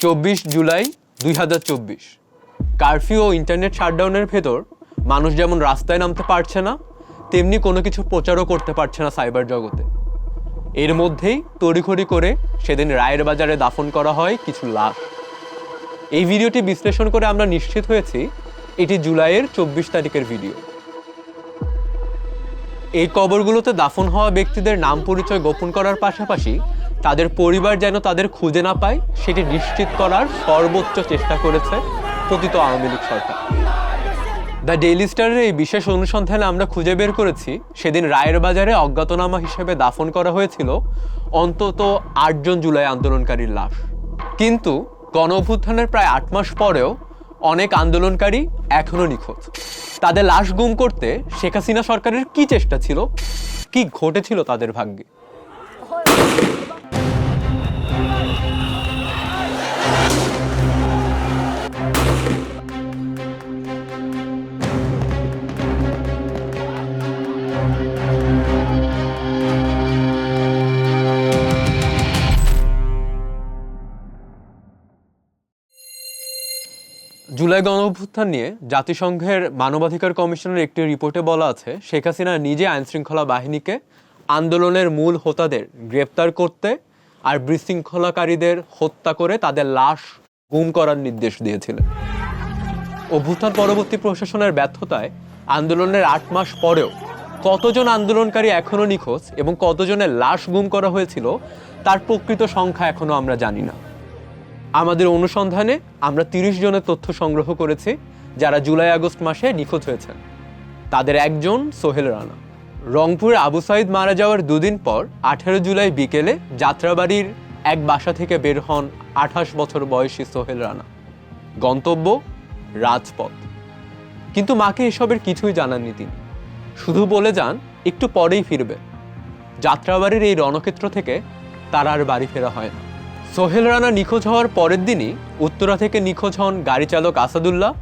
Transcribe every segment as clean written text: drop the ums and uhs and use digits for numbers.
24 July 2024 curfew ও internet শাটডাউনের ভেতর মানুষ যেমন রাস্তায় নামতে পারছে না, তেমনি কোনো কিছু প্রচারও করতে পারছে না সাইবার জগতে। এর মধ্যেই তড়িঘড়ি করে সেদিন রায়ের বাজারে দাফন করা হয় কিছু লাশ। এই ভিডিওটি বিশ্লেষণ করে আমরা নিশ্চিত হয়েছি এটি জুলাইয়ের 24 তারিখের ভিডিও। এই কবরগুলোতে দাফন হওয়া ব্যক্তিদের নাম পরিচয় গোপন করার পাশাপাশি তাদের পরিবার যেন তাদের খুঁজে না পায় সেটি নিশ্চিত করার সর্বোচ্চ চেষ্টা করেছে পতিত আওয়ামী লীগ সরকার। দ্য ডেইলি স্টারের এই বিশেষ অনুসন্ধানে আমরা খুঁজে বের করেছি সেদিন রায়ের বাজারে অজ্ঞাতনামা হিসেবে দাফন করা হয়েছিল অন্তত 8 জন জুলাই আন্দোলনকারীর লাশ। কিন্তু গণ অভ্যুত্থানের প্রায় 8 মাস পরেও অনেক আন্দোলনকারী এখনও নিখোঁজ। তাদের লাশ গুম করতে শেখ হাসিনা সরকারের কি চেষ্টা ছিল, কি ঘটেছিল তাদের ভাগ্যে? জুলাই গণঅভ্যুত্থান নিয়ে জাতিসংঘের মানবাধিকার কমিশনের একটি রিপোর্টে বলা আছে শেখ হাসিনা নিজে আইনশৃঙ্খলা বাহিনীকে আন্দোলনের মূল হোতাদের গ্রেপ্তার করতে আর বিশৃঙ্খলাকারীদের হত্যা করে তাদের লাশ গুম করার নির্দেশ দিয়েছিলেন। অভ্যুত্থান পরবর্তী প্রশাসনের ব্যর্থতায় আন্দোলনের 8 মাস পরেও কতজন আন্দোলনকারী এখনও নিখোঁজ এবং কতজনের লাশ গুম করা হয়েছিল তার প্রকৃত সংখ্যা এখনও আমরা জানি না। আমাদের অনুসন্ধানে আমরা 30 জনের তথ্য সংগ্রহ করেছি যারা জুলাই আগস্ট মাসে নিখোঁজ হয়েছেন। তাদের একজন সোহেল রানা। রংপুরে আবু সাইদ মারা যাওয়ার 2 দিন পর 18 জুলাই বিকেলে যাত্রাবাড়ির এক বাসা থেকে বের হন 28 বছর বয়সী সোহেল রানা। গন্তব্য রাজপথ। কিন্তু মাকে এসবের কিছুই জানাননি তিনি, শুধু বলে যান একটু পরেই ফিরবে। যাত্রাবাড়ির এই রণক্ষেত্র থেকে তার আর বাড়ি ফেরা হয় না। সোহেল রানা নিখোঁজ হওয়ার পরের দিনই উত্তরা থেকে নিখোঁজ হন গাড়ি চালক আসাদুল্লাহ,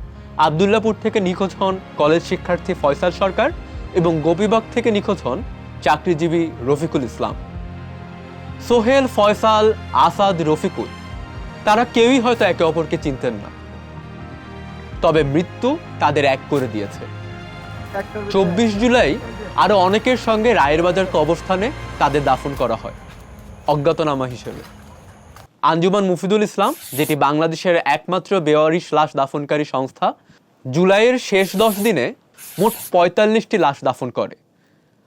আবদুল্লাপুর থেকে নিখোঁজ হন কলেজ শিক্ষার্থী ফয়সাল সরকার এবং গোপীবাগ থেকে নিখোঁজ হন চাকরিজীবী রফিকুল ইসলাম। সোহেল, ফয়সাল, আসাদ, রফিকুল তারা কেউই হয়তো একে অপরকে চিনতেন না, তবে মৃত্যু তাদের এক করে দিয়েছে। 24 জুলাই আরো অনেকের সঙ্গে রায়ের বাজার কবরস্থানে তাদের দাফন করা হয় অজ্ঞাতনামা হিসেবে। আঞ্জুমান মুফিদুল ইসলাম, যেটি বাংলাদেশের একমাত্র বেওয়ারিশ লাশ দাফনকারী সংস্থা, জুলাইয়ের শেষ 10 দিনে মোট 45টি লাশ দাফন করে।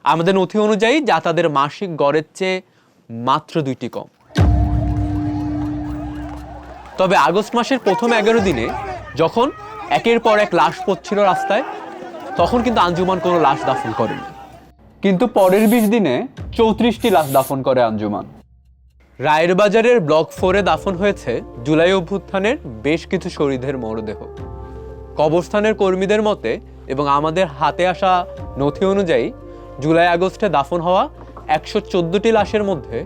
আমাদের নথি অনুযায়ী যা তাদের মাসিক গড়ের চেয়ে মাত্র 2টি কম। তবে আগস্ট মাসের প্রথম 11 দিনে যখন একের পর এক লাশ পড়ছিল রাস্তায়, তখন কিন্তু আঞ্জুমান কোনো লাশ দাফন করেনি। কিন্তু পরের 20 দিনে 34টি লাশ দাফন করে আঞ্জুমান। রায়ের বাজারের ব্লক 4-এ দাফন হয়েছে জুলাই অভ্যুত্থানের বেশ কিছু শহীদের মরদেহ। কবরস্থানের কর্মীদের মতে এবং আমাদের হাতে আসা নথি অনুযায়ী জুলাই আগস্টে দাফন হওয়া 114টি লাশের মধ্যে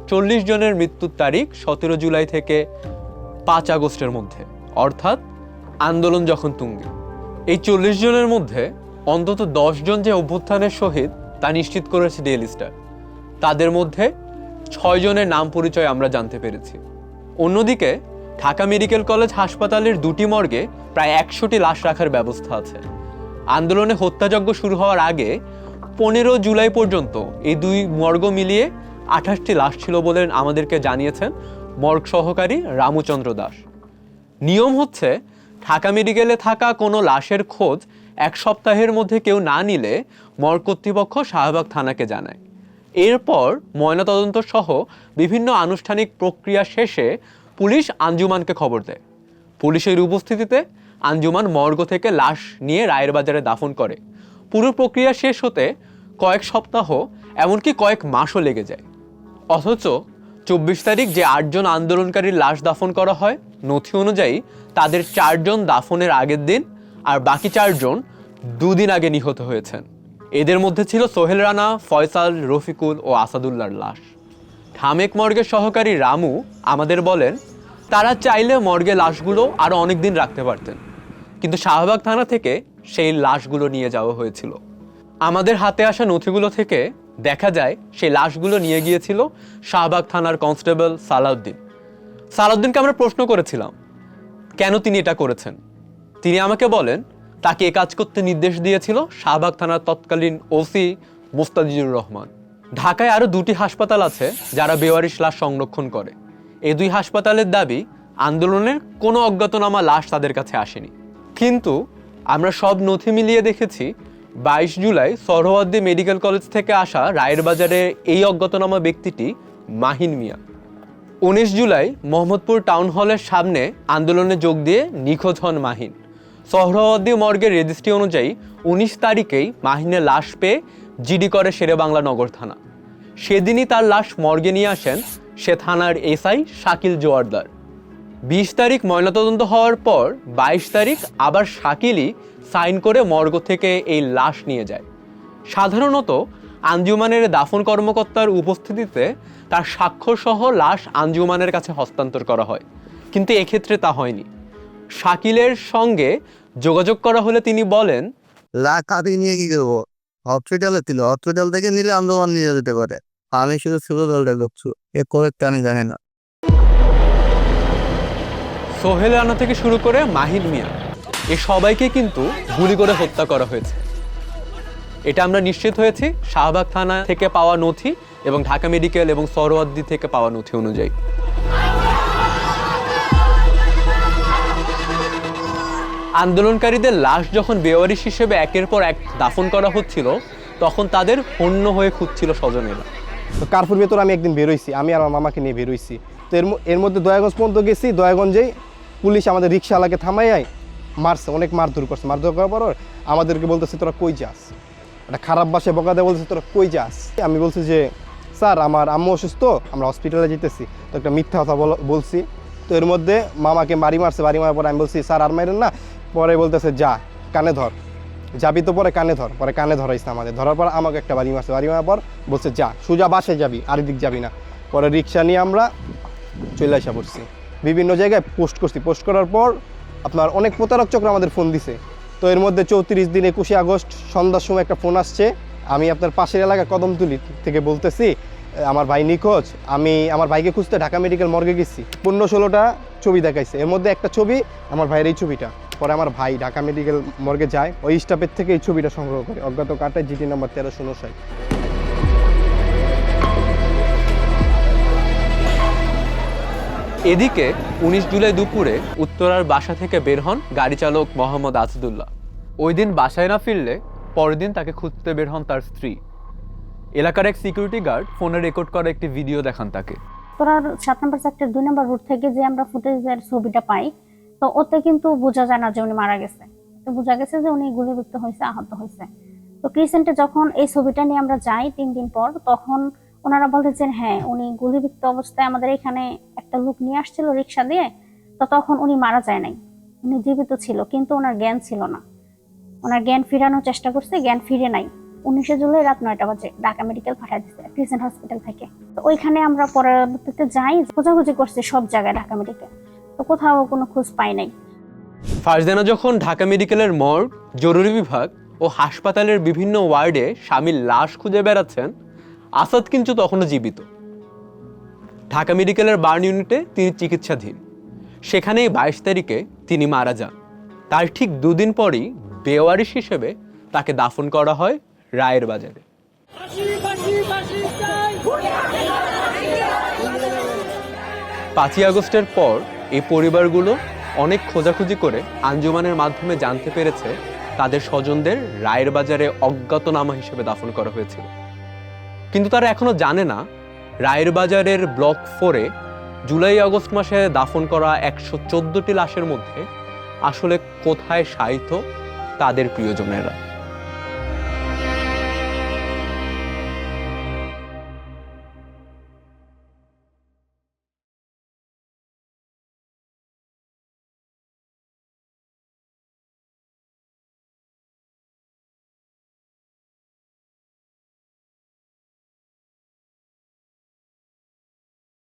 40 জনের মৃত্যুর তারিখ 17 জুলাই থেকে 5 আগস্টের মধ্যে, অর্থাৎ আন্দোলন যখন তুঙ্গে। এই 40 জনের মধ্যে অন্তত 10 জন যে অভ্যুত্থানের শহীদ তা নিশ্চিত করেছে ডেইলি স্টার। তাদের মধ্যে 6 জনের নাম পরিচয় আমরা জানতে পেরেছি। অন্যদিকে ঢাকা মেডিকেল কলেজ হাসপাতালের 2টি মর্গে প্রায় 100টি লাশ রাখার ব্যবস্থা আছে। আন্দোলনে হত্যাযজ্ঞ শুরু হওয়ার আগে 15 জুলাই পর্যন্ত এই 2 মর্গ মিলিয়ে 28টি লাশ ছিল বলে আমাদেরকে জানিয়েছেন মর্গ সহকারী রামচন্দ্র দাস। নিয়ম হচ্ছে ঢাকা মেডিকেলে থাকা কোনো লাশের খোঁজ 1 সপ্তাহের মধ্যে কেউ না নিলে মর্গ কর্তৃপক্ষ শাহবাগ থানাকে জানায়। এরপর ময়নাতদন্ত সহ বিভিন্ন আনুষ্ঠানিক প্রক্রিয়া শেষে পুলিশ আঞ্জুমানকে খবর দেয়। পুলিশের উপস্থিতিতে আঞ্জুমান মর্গ থেকে লাশ নিয়ে রায়ের বাজারে দাফন করে। পুরো প্রক্রিয়া শেষ হতে কয়েক সপ্তাহ, এমনকি কয়েক মাসও লেগে যায়। অথচ 24 তারিখ যে 8 জন আন্দোলনকারীর লাশ দাফন করা হয়, নথি অনুযায়ী তাদের 4 জন দাফনের আগের দিন আর বাকি 4 জন 2 দিন আগে নিহত হয়েছেন। এদের মধ্যে ছিল সোহেল রানা, ফয়সাল, রফিকুল ও আসাদুল্লাহর লাশ। ঢামেক মর্গের সহকারী রামু আমাদের বলেন তারা চাইলে মর্গে লাশগুলো আরও অনেক দিন রাখতে পারতেন, কিন্তু শাহবাগ থানা থেকে সেই লাশগুলো নিয়ে যাওয়া হয়েছিল। আমাদের হাতে আসা নথিগুলো থেকে দেখা যায় সেই লাশগুলো নিয়ে গিয়েছিল শাহবাগ থানার কনস্টেবল সালাউদ্দিন। সালাউদ্দিনকে আমরা প্রশ্ন করেছিলাম কেন তিনি এটা করেছেন। তিনি আমাকে বলেন তাকে এ কাজ করতে নির্দেশ দিয়েছিল শাহবাগ থানার তৎকালীন ওসি মোস্তাফিজুর রহমান। ঢাকায় আরো 2টি হাসপাতাল আছে যারা বেওয়ারিশ লাশ সংরক্ষণ করে। এই 2 হাসপাতালের দাবি আন্দোলনের কোনো অজ্ঞাতনামা লাশ তাদের কাছে আসেনি। কিন্তু আমরা সব নথি মিলিয়ে দেখেছি 22 জুলাই সোহরাওয়ার্দী মেডিকেল কলেজ থেকে আসা রায়ের বাজারে এই অজ্ঞাতনামা ব্যক্তিটি মাহিন মিয়া। 19 জুলাই মোহাম্মদপুর টাউন হলের সামনে আন্দোলনে যোগ দিয়ে নিখোঁজ হন মাহিন। সোহরাওয়ার্দী মর্গের রেজিস্ট্রি অনুযায়ী 19 তারিখেই মাহিনের লাশ পেয়ে জিডি করে শেরেবাংলা নগর থানা। সেদিনই তার লাশ মর্গে নিয়ে আসেন সে থানার এসআই শাকিল জোয়ারদার। 20 তারিখ ময়নাতদন্ত হওয়ার পর 22 তারিখ আবার শাকিলই সাইন করে মর্গ থেকে এই লাশ নিয়ে যায়। সাধারণত আঞ্জুমানের দাফন কর্মকর্তার উপস্থিতিতে তার স্বাক্ষর সহ লাশ আঞ্জুমানের কাছে হস্তান্তর করা হয়, কিন্তু এক্ষেত্রে তা হয়নি। শাকিলের সঙ্গে যোগাযোগ করা হলে তিনি বলেন, লাখ হাতে নিয়ে কি করবো, হসপিটালে ছিল, হসপিটাল থেকে নিলে আন্দোলন নিয়ে যেতে পারে, আমি শুধু সুরদলটা করছি, এ করে আমি জানি না। সোহেল রানা থেকে শুরু করে মাহিন মিয়া এ সবাইকে কিন্তু গুলি করে হত্যা করা হয়েছে। এটা আমরা নিশ্চিত হয়েছি শাহবাগ থানা থেকে পাওয়া নথি এবং ঢাকা মেডিকেল এবং সোহরাওয়ার্দী থেকে পাওয়া নথি অনুযায়ী। আন্দোলনকারীদের লাশ যখন বেওয়ারিশ হিসেবে একের পর এক দাফন করা হচ্ছিল তখন তাদের হন্য হয়ে খুঁজছিল স্বজনেরা। তো কার্ফুর ভেতর আমি একদিন বেরোইছি, আমি আর আমার মামাকে নিয়ে বেরোইছি। তো এর মধ্যে দয়াগঞ্জ পর্যন্ত গেছি। দয়াগঞ্জেই পুলিশ আমাদের রিক্সাওয়ালাকে থামাইয়াই মারছে, অনেক মারধর করছে। মারধর করার পর আমাদেরকে বলতেছে তোরা কই যাস, একটা খারাপ ভাষায় বকা দেয়, বলতেছে তোরা কই যাস। আমি বলছি যে স্যার আমার আম্মু অসুস্থ, আমরা হসপিটালে যেতেছি। তো একটা মিথ্যা কথা বলছি। তো এর মধ্যে মামাকে বাড়ি মারছে। বাড়ি মারার পর আমি বলছি স্যার আর মারেন না। পরে বলতেছে যা কানে ধর, যাবি তো পরে কানে ধর। পরে কানে ধরাইছে আমাদের। ধরার পর আমাকে একটা বাড়ি মারছে। বাড়ি মারার পর বলছে যা সোজা বাসায় যাবি, আরেকদিক যাবি না। পরে রিক্সা নিয়ে আমরা চলে আসা পড়ছি। বিভিন্ন জায়গায় পোস্ট করছি। পোস্ট করার পর আপনার অনেক প্রতারক চক্র আমাদের ফোন দিছে। তো এর মধ্যে 34 দিন 21 আগস্ট সন্ধ্যার সময় একটা ফোন আসছে। আমি আপনার পাশের এলাকা কদমতলী থেকে বলতেছি আমার ভাই নিখোঁজ। আমি আমার ভাইকে খুঁজতে ঢাকা মেডিকেল মর্গে গেছি। 15-16টা ছবি দেখাইছে। এর মধ্যে একটা ছবি আমার ভাইয়ের এই ছবিটা। পরে আমার ভাই ঢাকা মেডিকেল মর্গে যায়, ওই স্টাফের থেকে এই ছবিটা সংগ্রহ করে। অজ্ঞাত কাটায় জিটি নাম্বার 1359। এদিকে 19 জুলাই দুপুরে উত্তরার বাসা থেকে বের হন গাড়ি চালক মোহাম্মদ আসাদুল্লাহ। ওই দিন বাসায় না ফিরলে পরের দিন তাকে খুঁজতে বের হন তার স্ত্রী। এলাকার এক সিকিউরিটি গার্ড ফোনে রেকর্ড করা একটি ভিডিও দেখান তাকে। উত্তরার 7 নম্বর সেক্টর 2 নম্বর রুট থেকে যে আমরা ফুটেজের ছবিটা পাই, তো ওতে কিন্তু বোঝা যায় না যে উনি মারা গেছে। তো বোঝা গেছে যে উনি গুলিবিদ্ধ হয়েছে, আহত হয়েছে। তো ক্রিসেন্টে যখন এই ছবিটা নিয়ে আমরা যাই 3 দিন পর, তখন ওনারা বলতেছেন হ্যাঁ উনি গুলিবিদ্ধ অবস্থায় আমাদের এখানে একটা লোক নিয়ে আসছিল রিক্সা দিয়ে। তো তখন উনি মারা যায় নাই, উনি জীবিত ছিল, কিন্তু ওনার জ্ঞান ছিল না। ওনার জ্ঞান ফিরানোর চেষ্টা করছে, জ্ঞান ফিরে নাই। 19 জুলাই রাত 9টা বাজে ঢাকা মেডিকেল পাঠিয়ে দিচ্ছে ক্রিসেন্ট হসপিটাল থেকে। তো ওইখানে আমরা পরবর্তীতে যাই, খোঁজাখুঁজি করছি সব জায়গায় ঢাকা মেডিকেল, তো কোথাও কোনো খোঁজ পাই নাই। ফারজানা যখন ঢাকা মেডিকেলের মর্গ, জরুরি বিভাগ ও হাসপাতালের বিভিন্ন ওয়ার্ডে স্বামীর লাশ খুঁজে বেড়াচ্ছেন, আসাদ কিন্তু তখনও জীবিত। ঢাকা মেডিকেলের বার্ন ইউনিটে তিনি চিকিৎসাধীন। সেখানেই 22 তারিখে তিনি মারা যান। তার ঠিক 2 দিন পরই বেওয়ারিশ হিসেবে তাকে দাফন করা হয় রায়ের বাজারে। 5ই আগস্টের পর এই পরিবারগুলো অনেক খোঁজাখুঁজি করে আঞ্জুমানের মাধ্যমে জানতে পেরেছে তাদের স্বজনদের রায়ের বাজারে অজ্ঞাতনামা হিসেবে দাফন করা হয়েছিল। কিন্তু তারা এখনো জানে না রায়ের বাজারের ব্লক 4-এ জুলাই আগস্ট মাসে দাফন করা 114টি লাশের মধ্যে আসলে কোথায় শায়িত তাদের প্রিয়জনেরা।